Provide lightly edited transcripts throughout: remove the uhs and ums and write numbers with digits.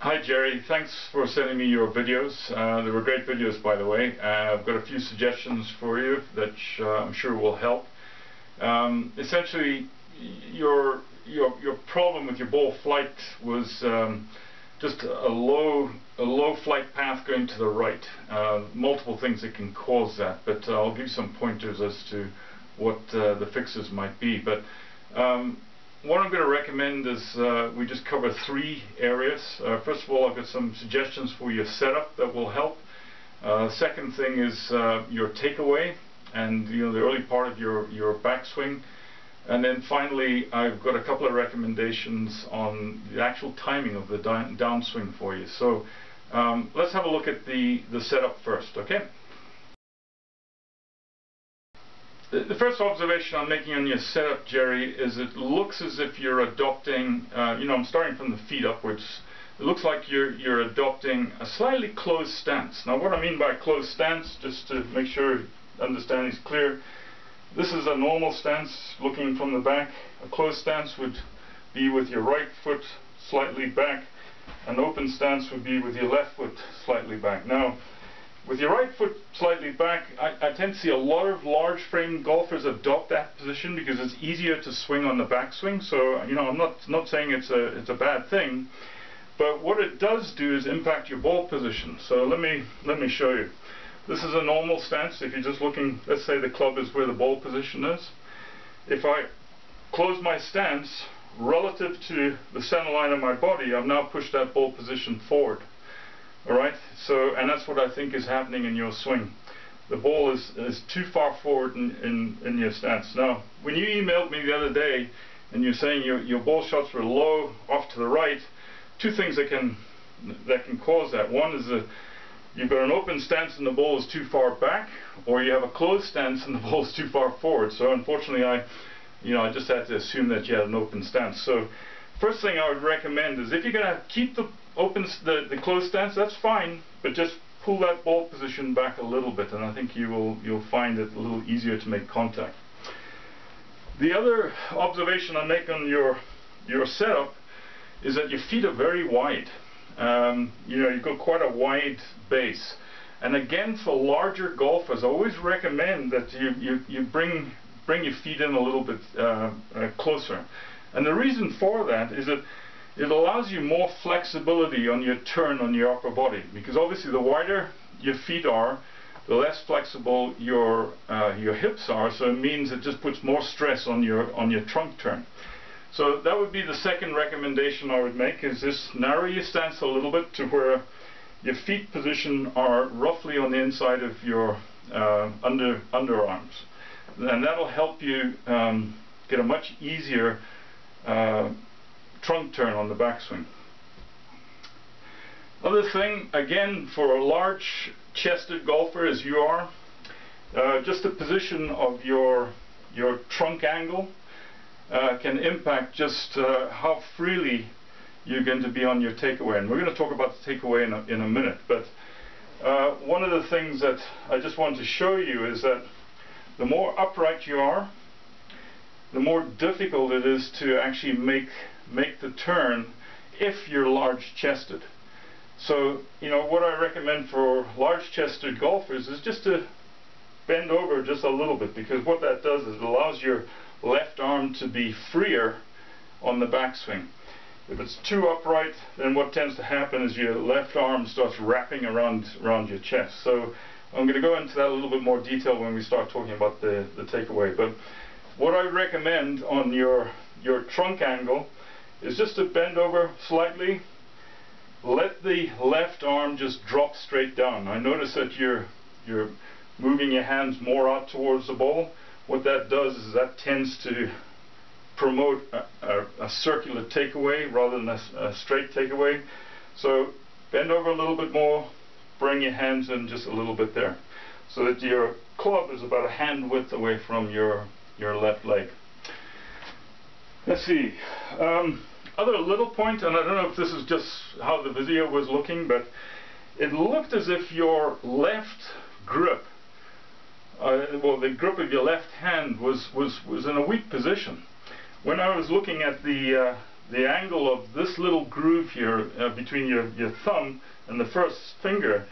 Hi Jerry, thanks for sending me your videos. They were great videos, by the way. I've got a few suggestions for you that I'm sure will help. Essentially, your problem with your ball flight was just a low flight path going to the right. Multiple things that can cause that, but I'll give you some pointers as to what the fixes might be. But what I'm going to recommend is we just cover three areas. First of all, I've got some suggestions for your setup that will help. Second thing is your takeaway and the early part of your backswing. And then finally, I've got a couple of recommendations on the actual timing of the downswing for you. So let's have a look at the setup first, okay? The first observation I'm making on your setup, Jerry, is it looks as if you're adopting, I'm starting from the feet upwards, it looks like you're adopting a slightly closed stance. Now what I mean by closed stance, just to make sure understanding is clear, this is a normal stance looking from the back. A closed stance would be with your right foot slightly back. An open stance would be with your left foot slightly back. Now, with your right foot slightly back, I tend to see a lot of large frame golfers adopt that position because it's easier to swing on the backswing. So, I'm not saying it's a bad thing, but what it does do is impact your ball position. So let me show you. This is a normal stance. If you're just looking, let's say the club is where the ball position is. If I close my stance relative to the center line of my body, I've now pushed that ball position forward. Alright, so, and that's what I think is happening in your swing. The ball is too far forward in your stance. Now, when you emailed me the other day and you're saying your ball shots were low off to the right, two things that can cause that. One is that you've got an open stance and the ball is too far back, or you have a closed stance and the ball is too far forward. So unfortunately, I just had to assume that you had an open stance. So first thing I would recommend is if you're going to keep the closed stance, that's fine, but just pull that ball position back a little bit, and I think you'll find it a little easier to make contact. The other observation I make on your setup is that your feet are very wide. You've got quite a wide base, and again, for larger golfers, I always recommend that you bring your feet in a little bit closer. And the reason for that is that it allows you more flexibility on your turn on your upper body, because obviously the wider your feet are, the less flexible your hips are, so it means it just puts more stress on your trunk turn. So that would be the second recommendation I would make, is just narrow your stance a little bit to where your feet position are roughly on the inside of your underarms, and that'll help you get a much easier trunk turn on the backswing. Other thing, again, for a large chested golfer as you are, just the position of your trunk angle can impact just how freely you're going to be on your takeaway. And we're going to talk about the takeaway in a minute, but one of the things that I just wanted to show you is that the more upright you are, the more difficult it is to actually make the turn if you're large chested. So what I recommend for large chested golfers is just to bend over just a little bit, because what that does is it allows your left arm to be freer on the backswing. If it's too upright, then what tends to happen is your left arm starts wrapping around your chest. So I'm going to go into that a little bit more detail when we start talking about the takeaway. But what I recommend on your trunk angle is just to bend over slightly, let the left arm just drop straight down. I notice that you're moving your hands more out towards the ball. What that does is that tends to promote a circular takeaway rather than a straight takeaway. So bend over a little bit more, bring your hands in just a little bit there, so that your club is about a hand width away from your left leg. Let's see. Other little point, and I don't know if this is just how the video was looking, but it looked as if your left grip, the grip of your left hand was in a weak position. When I was looking at the the angle of this little groove here between your thumb and the first finger,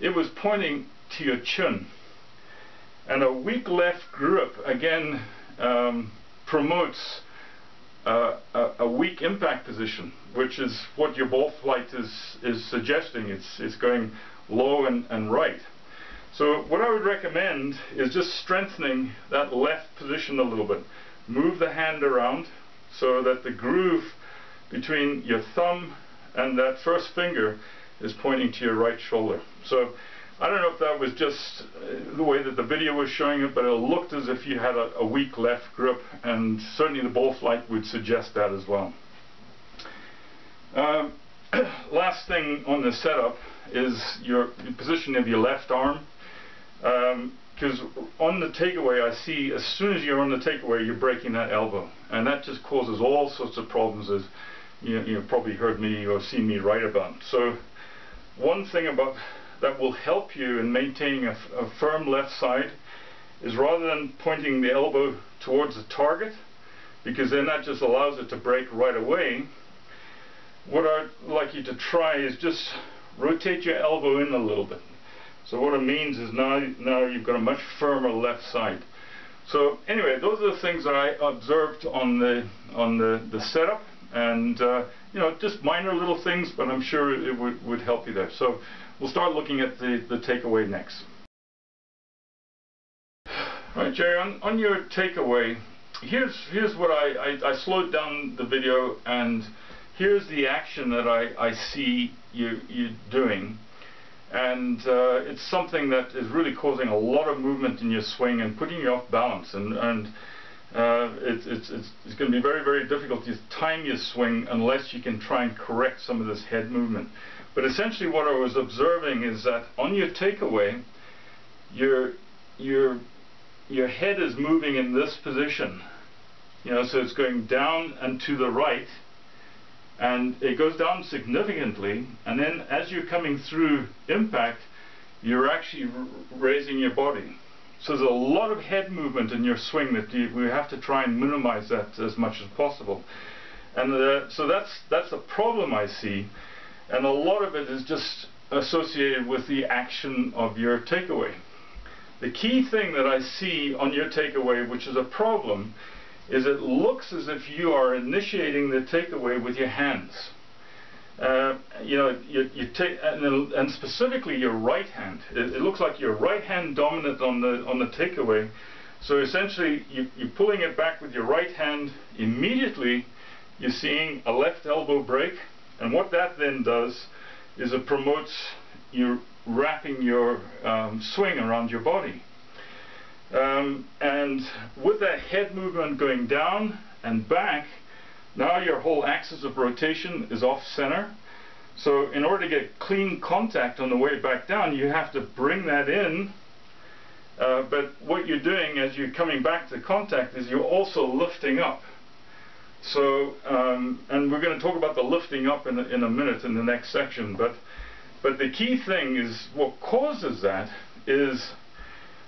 it was pointing to your chin. And a weak left grip, again, promotes a weak impact position, which is what your ball flight is suggesting. It's going low and right. So what I would recommend is just strengthening that left position a little bit. Move the hand around so that the groove between your thumb and that first finger is pointing to your right shoulder. So I don't know if that was just the way that the video was showing it, but it looked as if you had a weak left grip, and certainly the ball flight would suggest that as well. Last thing on the setup is your position of your left arm. Because on the takeaway, I see as soon as you're on the takeaway, you're breaking that elbow, and that just causes all sorts of problems, as you've probably heard me or seen me write about. So one thing about that will help you in maintaining a firm left side is, rather than pointing the elbow towards the target, because then that just allows it to break right away, what I'd like you to try is just rotate your elbow in a little bit. So what it means is now you've got a much firmer left side. So anyway, those are the things that I observed on the setup, and you know, just minor little things, but I'm sure it would help you there. So we'll start looking at the takeaway next. All right, Jerry, on your takeaway, here's what I slowed down the video, and here's the action that I see you doing. And it's something that is really causing a lot of movement in your swing and putting you off balance, and it's going to be very, very difficult to time your swing unless you can try and correct some of this head movement. But essentially what I was observing is that on your takeaway, your head is moving in this position, you know, so it's going down and to the right, and it goes down significantly, and then as you're coming through impact, you're actually raising your body. So there's a lot of head movement in your swing that we have to try and minimize that as much as possible. And so that's a problem I see, and a lot of it is just associated with the action of your takeaway. The key thing that I see on your takeaway, which is a problem, is it looks as if you are initiating the takeaway with your hands. You know, you take, and specifically your right hand. It looks like your right hand dominant on the takeaway. So essentially, you're pulling it back with your right hand. Immediately, you're seeing a left elbow break, and what that then does is it promotes you wrapping your swing around your body. And with that head movement going down and back, now your whole axis of rotation is off center. So in order to get clean contact on the way back down, you have to bring that in. But what you're doing as you're coming back to contact is you're also lifting up. So, and we're going to talk about the lifting up in a minute in the next section. But the key thing is, what causes that is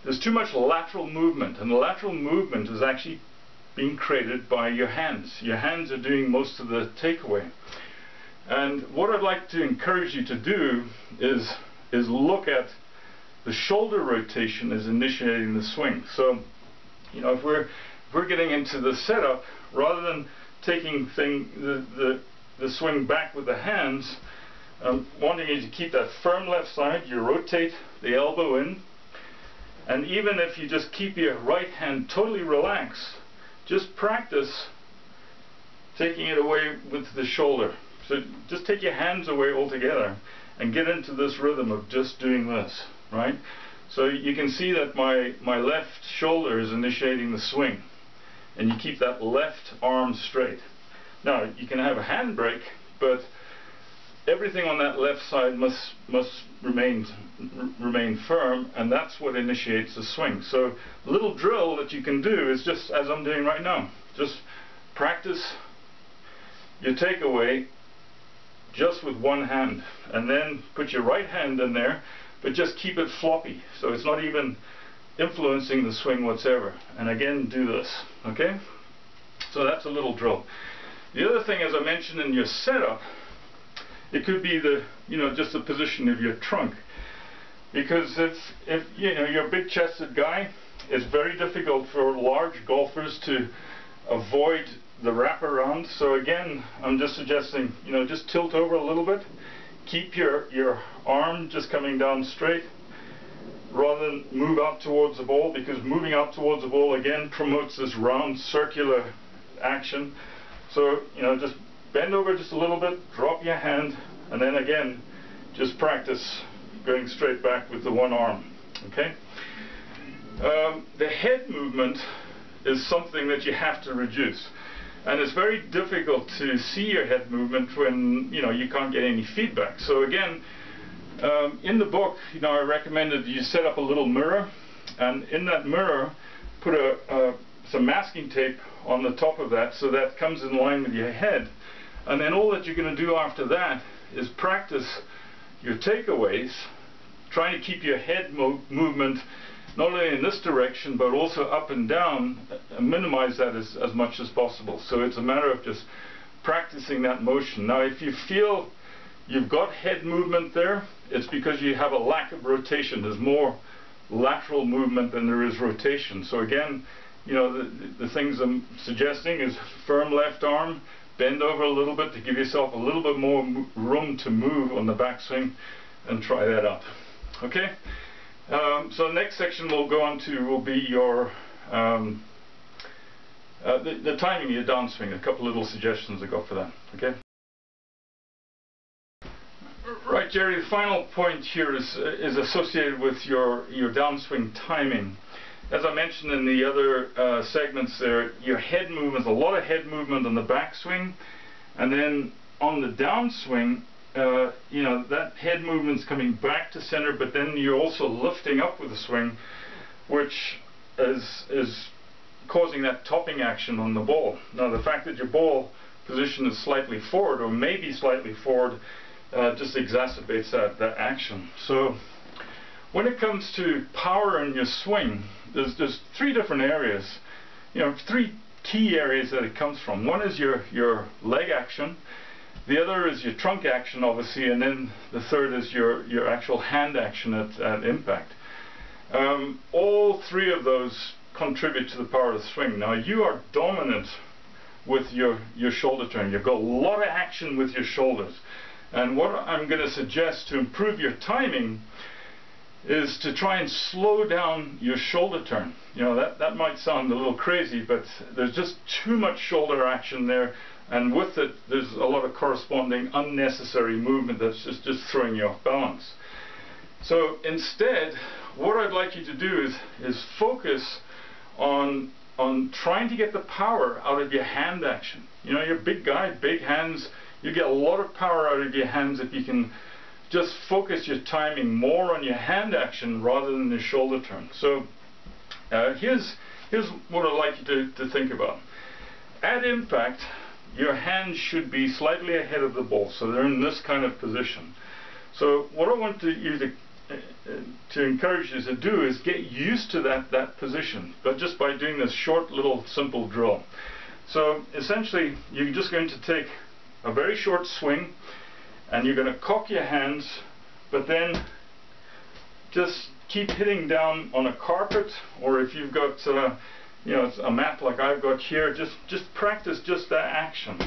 there's too much lateral movement, and the lateral movement is actually being created by your hands. Your hands are doing most of the takeaway. And what I'd like to encourage you to do is look at the shoulder rotation as initiating the swing. So, you know, if we're getting into the setup, rather than taking the swing back with the hands, wanting you to keep that firm left side, you rotate the elbow in. And even if you just keep your right hand totally relaxed, just practice taking it away with the shoulder. So just take your hands away altogether and get into this rhythm of just doing this, right? So you can see that my left shoulder is initiating the swing, and you keep that left arm straight. Now you can have a hand brake, but everything on that left side must remain firm, and that's what initiates the swing. So a little drill that you can do is just as I'm doing right now. Just practice your takeaway just with one hand, and then put your right hand in there, but just keep it floppy, so it's not even influencing the swing whatsoever. And again, do this, okay? So that's a little drill. The other thing, as I mentioned in your setup, it could be the, just the position of your trunk. Because if you're a big-chested guy, it's very difficult for large golfers to avoid the wraparound. So again, I'm just suggesting, just tilt over a little bit. Keep your arm just coming down straight, rather than move out towards the ball, because moving out towards the ball again promotes this round circular action. So just bend over just a little bit, drop your hand, and then again just practice going straight back with the one arm. Okay. The head movement is something that you have to reduce, and it's very difficult to see your head movement when you can't get any feedback. So again, in the book, I recommended you set up a little mirror, and in that mirror put some masking tape on the top of that, so that comes in line with your head. And then all that you're going to do after that is practice your takeaways, trying to keep your head movement not only in this direction but also up and down, and minimize that as much as possible. So it's a matter of just practicing that motion. Now if you feel you've got head movement there, it's because you have a lack of rotation. There's more lateral movement than there is rotation. So again, the things I'm suggesting is firm left arm, bend over a little bit to give yourself a little bit more room to move on the backswing, and try that out. Okay? So the next section we'll go on to will be your the timing of your downswing. A couple little suggestions I got for that. Okay? Right, Jerry, the final point here is associated with your downswing timing. As I mentioned in the other segments there, your head movement, a lot of head movement on the backswing, and then on the downswing, that head movement's coming back to center, but then you're also lifting up with the swing, which is causing that topping action on the ball. Now the fact that your ball position is slightly forward, or maybe slightly forward, just exacerbates that action. So when it comes to power in your swing, there's three different areas, three key areas that it comes from. One is your leg action, the other is your trunk action, obviously, and then the third is your actual hand action at impact. All three of those contribute to the power of the swing. Now you are dominant with your shoulder turn. You've got a lot of action with your shoulders, and what I'm going to suggest to improve your timing is to try and slow down your shoulder turn. That might sound a little crazy, but there's just too much shoulder action there, and with it there's a lot of corresponding unnecessary movement that's just throwing you off balance. So instead, what I'd like you to do is focus on trying to get the power out of your hand action. You're a big guy, big hands. You get a lot of power out of your hands if you can just focus your timing more on your hand action rather than the shoulder turn. So here's what I'd like you to think about. At impact, your hands should be slightly ahead of the ball, so they're in this kind of position. So what I want you to encourage you to do is get used to that position, but just by doing this short little simple drill. So essentially you're just going to take a very short swing, and you're going to cock your hands, but then just keep hitting down on a carpet, or if you've got a mat like I've got here, just practice just that action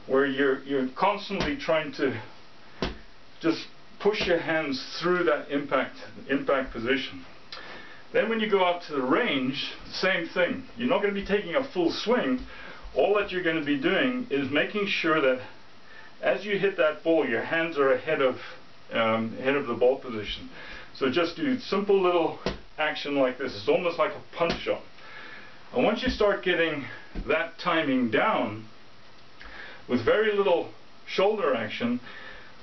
where you're constantly trying to just push your hands through that impact position. Then when you go out to the range, same thing. You're not going to be taking a full swing. All that you're going to be doing is making sure that as you hit that ball, your hands are ahead of the ball position. So just do simple little action like this. It's almost like a punch shot. And once you start getting that timing down with very little shoulder action,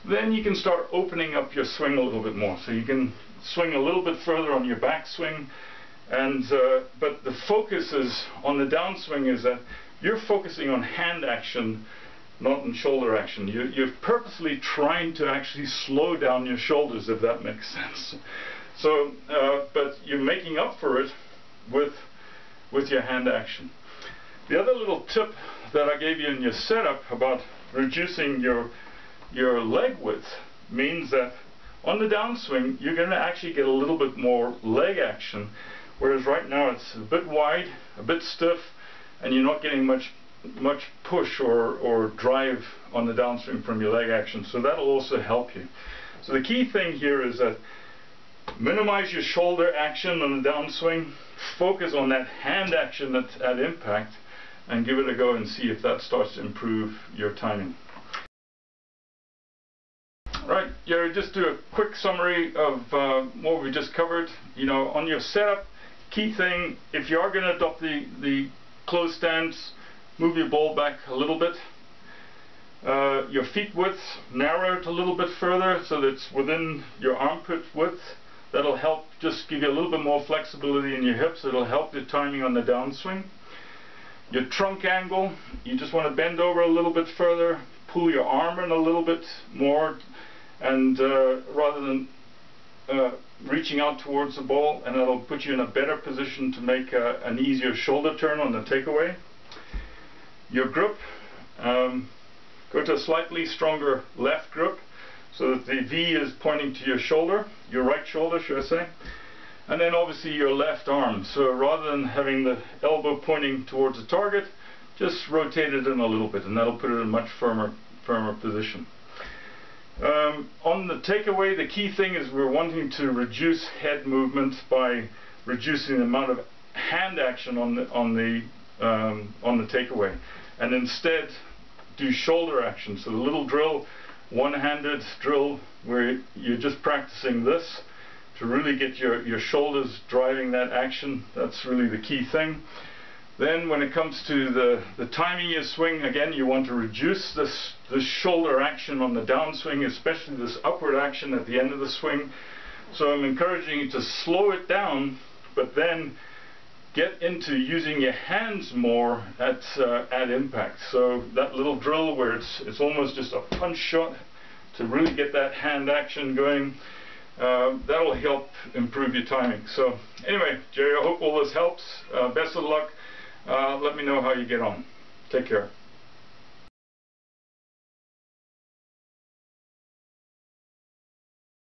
then you can start opening up your swing a little bit more. So you can swing a little bit further on your backswing, and but the focus is on the downswing is that you're focusing on hand action, not in shoulder action. You're purposely trying to actually slow down your shoulders, if that makes sense. So, but you're making up for it with your hand action. The other little tip that I gave you in your setup about reducing your leg width means that on the downswing you're going to actually get a little bit more leg action, whereas right now it's a bit wide, a bit stiff, and you're not getting much push or drive on the downswing from your leg action. So that'll also help you. So the key thing here is that minimize your shoulder action on the downswing, focus on that hand action that's at impact, and give it a go and see if that starts to improve your timing. Right, Jerry, just do a quick summary of what we just covered. You know, on your setup, key thing, if you are going to adopt the closed stance, move your ball back a little bit. Your feet width, narrow it a little bit further so that it's within your armpit width. That'll help just give you a little bit more flexibility in your hips. It'll help your timing on the downswing. Your trunk angle, you just want to bend over a little bit further, pull your arm in a little bit more, and rather than reaching out towards the ball, and it'll put you in a better position to make an easier shoulder turn on the takeaway. Your grip, go to a slightly stronger left grip so that the V is pointing to your shoulder, your right shoulder should I say. And then obviously your left arm. So rather than having the elbow pointing towards the target, just rotate it in a little bit, and that'll put it in a much firmer position. On the takeaway, the key thing is we're wanting to reduce head movement by reducing the amount of hand action on the takeaway, and instead do shoulder action. So the little drill, one-handed drill, where you're just practicing this to really get your shoulders driving that action. That's really the key thing. Then when it comes to the timing you swing, again you want to reduce this shoulder action on the downswing, especially this upward action at the end of the swing. So I'm encouraging you to slow it down, but then get into using your hands more at impact. So that little drill where it's almost just a punch shot to really get that hand action going. That'll help improve your timing. So anyway, Jerry, I hope all this helps. Best of luck. Let me know how you get on. Take care.